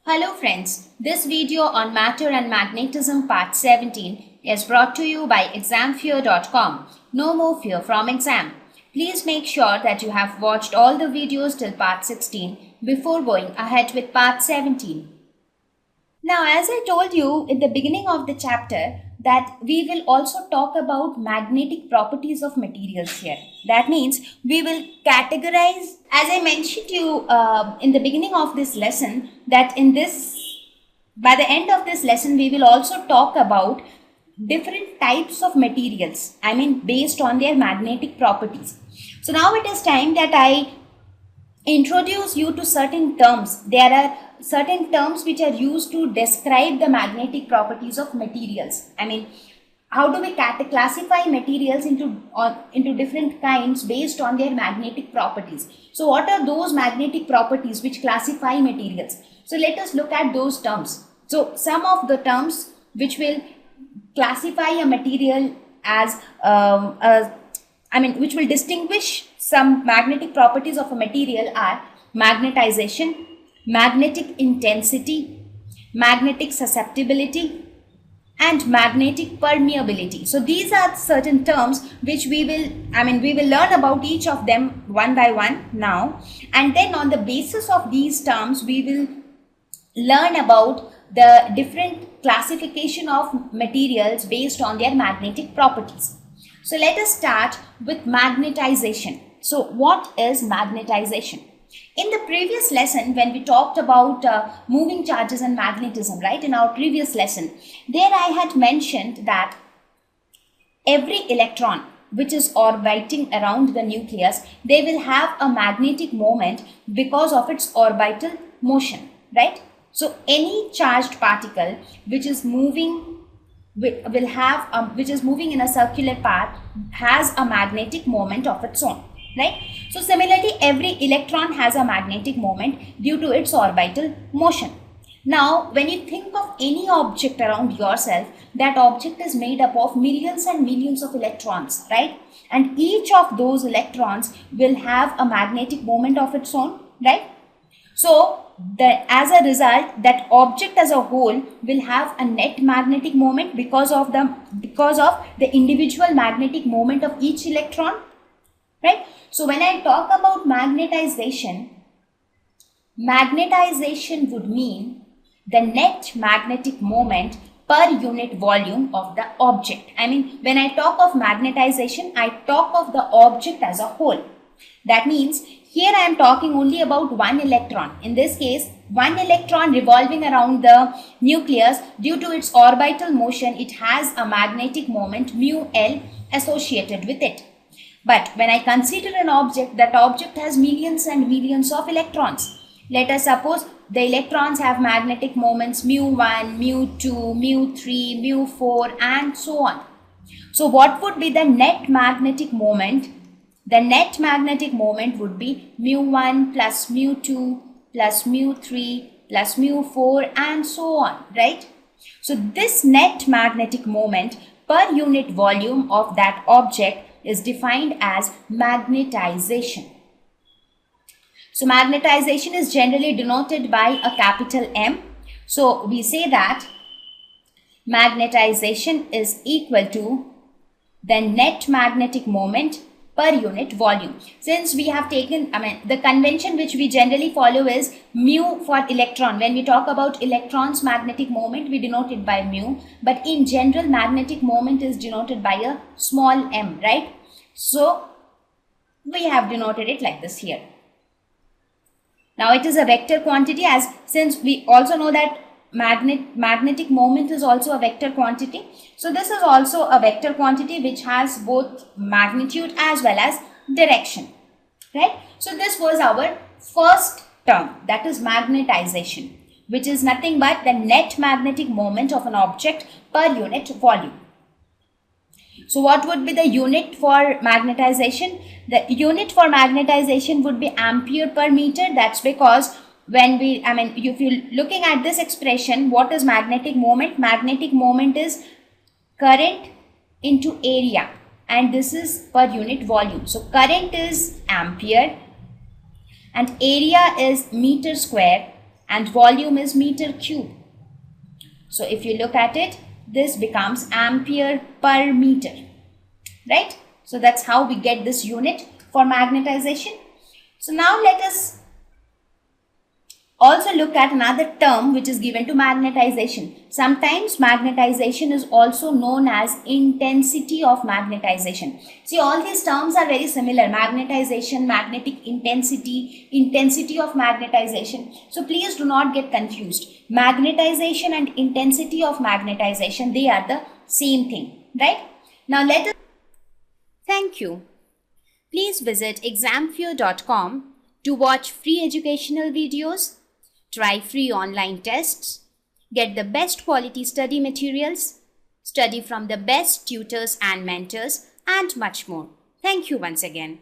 Hello friends, this video on Matter and Magnetism Part 17 is brought to you by examfear.com. No more fear from exam. Please make sure that you have watched all the videos till Part 16 before going ahead with Part 17. Now, as I told you in the beginning of the chapter, that we will also talk about magnetic properties of materials here. That means we will categorize, as I mentioned to you in the beginning of this lesson, that by the end of this lesson, we will also talk about different types of materials, based on their magnetic properties. So now it is time that I introduce you to certain terms. There are certain terms which are used to describe the magnetic properties of materials. How do we classify materials into different kinds based on their magnetic properties? So what are those magnetic properties which classify materials? So let us look at those terms. So some of the terms which will classify a material as which will distinguish some magnetic properties of a material are magnetization, magnetic intensity, magnetic susceptibility, and magnetic permeability. So these are certain terms which we will learn about each of them one by one now, and then on the basis of these terms we will learn about the different classification of materials based on their magnetic properties. So let us start with magnetization. So what is magnetization? In the previous lesson, when we talked about moving charges and magnetism, right, in our previous lesson, there I had mentioned that every electron which is orbiting around the nucleus, they will have a magnetic moment because of its orbital motion, right? So any charged particle which is moving which is moving in a circular path has a magnetic moment of its own, right? So similarly, every electron has a magnetic moment due to its orbital motion. Now, when you think of any object around yourself, that object is made up of millions and millions of electrons, right? And each of those electrons will have a magnetic moment of its own, right? So as a result, that object as a whole will have a net magnetic moment because of the individual magnetic moment of each electron, right? So when I talk about magnetization would mean the net magnetic moment per unit volume of the object. When I talk of magnetization, I talk of the object as a whole. That means here I am talking only about one electron. In this case, one electron revolving around the nucleus, due to its orbital motion, it has a magnetic moment mu L associated with it. But when I consider an object, that object has millions and millions of electrons. Let us suppose the electrons have magnetic moments mu1, mu2, mu3, mu4 and so on. So what would be the net magnetic moment? The net magnetic moment would be mu1 plus mu2 plus mu3 plus mu4 and so on, right? So this net magnetic moment per unit volume of that object is defined as magnetization. So magnetization is generally denoted by a capital M. So we say that magnetization is equal to the net magnetic moment per unit volume. Since we have taken, the convention which we generally follow is mu for electron. When we talk about electrons magnetic moment, we denote it by mu. But in general, magnetic moment is denoted by a small m, right? So we have denoted it like this here. Now it is a vector quantity, since we also know that magnetic moment is also a vector quantity. So this is also a vector quantity which has both magnitude as well as direction, right? So this was our first term, that is magnetization, which is nothing but the net magnetic moment of an object per unit volume. So what would be the unit for magnetization? The unit for magnetization would be ampere per meter. That's because when if you're looking at this expression, what is magnetic moment? Magnetic moment is current into area, and this is per unit volume. So current is ampere and area is meter square and volume is meter cube. So if you look at it, this becomes ampere per meter, right? So that's how we get this unit for magnetization. So now let us also look at another term which is given to magnetization. Sometimes magnetization is also known as intensity of magnetization. See, all these terms are very similar: magnetization, magnetic intensity, intensity of magnetization. So please do not get confused. Magnetization and intensity of magnetization, they are the same thing, right? Now let us. Thank you. Please visit examfear.com to watch free educational videos, try free online tests, get the best quality study materials, study from the best tutors and mentors, and much more. Thank you once again.